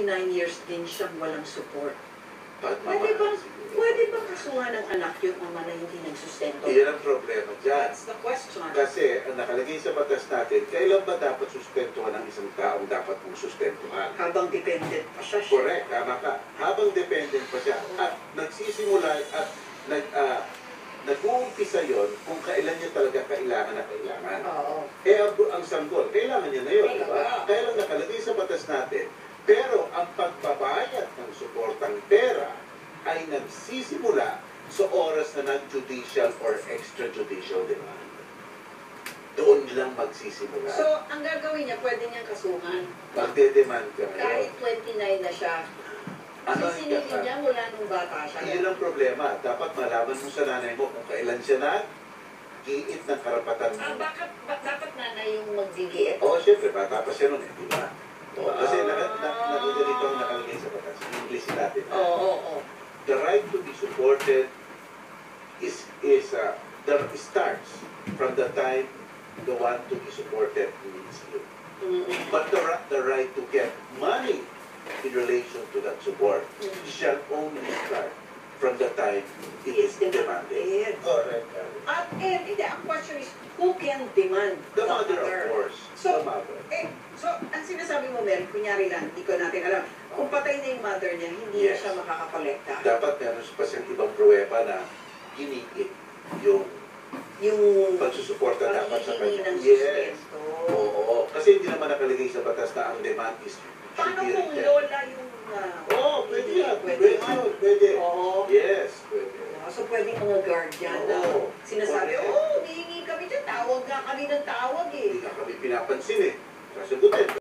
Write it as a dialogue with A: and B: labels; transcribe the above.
A: 9 years din siyang walang support.
B: Pwede
A: Pwede bang kasuhan ng anak yung ama na hindi nagsustento?
B: Iyan ang problema dyan.
A: That's the question.
B: Kasi ang nakalagay sa batas natin, kailan ba dapat sustentuhan ng isang taong dapat mong sustentuhan?
A: Habang dependent pa siya.
B: Correct, tama ka. Habang dependent pa siya. At nagsisimula at nag-uumpisa yon kung kailan niya talaga kailangan na kailangan.
A: Oo.
B: Ang sanggol, kailangan niya na yun, di ba? Kaya lang nakalagay sa batas natin. Pero ang pagbabayad ng suportang pera ay nagsisimula sa oras na nag-judicial or extrajudicial demand. Doon lang magsisimula.
A: So, ang gagawin niya, pwede niyang kasuhan.
B: Magde-demand ka
A: Kahit
B: ngayon.
A: 29 na siya.
B: Ano
A: Sisilipin niya mula nung bata siya.
B: Iyon ang problema. Dapat malaman mo sa nanay mo kung kailan siya giit ng karapatan mo.
A: Dapat nanay yung magdigiit?
B: Oo, syempre, bata pa siya nun eh, di ba? Kasi ganito ang nakalagay sa batas. English natin.
A: Oo.
B: The right to be supported starts from the time the one to be supported needs you. But the right to get money in relation to that support shall only start from the time it is demanded. Correct.
A: At hindi, ang question is, who can demand?
B: The mother, of course.
A: So,
B: the mother.
A: So, ang sinasabi mo, Mel, kunyari lang, hindi ko natin alam, kung patay na yung mother niya, hindi na siya makakakolekta.
B: Dapat meron pa siyang ibang pruweba na giniit yung pagsusuporta dapat sa kanya. Yes. Oo. Kasi hindi naman nakalagay sa batas na ang demand is
A: paano kung lola yung...
B: pwede yan. Pwede.
A: Oo.
B: Yes, pwede.
A: So, pwede mga guardian na sinasabi, hihingi kami dyan, tawag nga kami ng tawag eh.
B: Hindi na kami pinapansin eh. Sasagutin.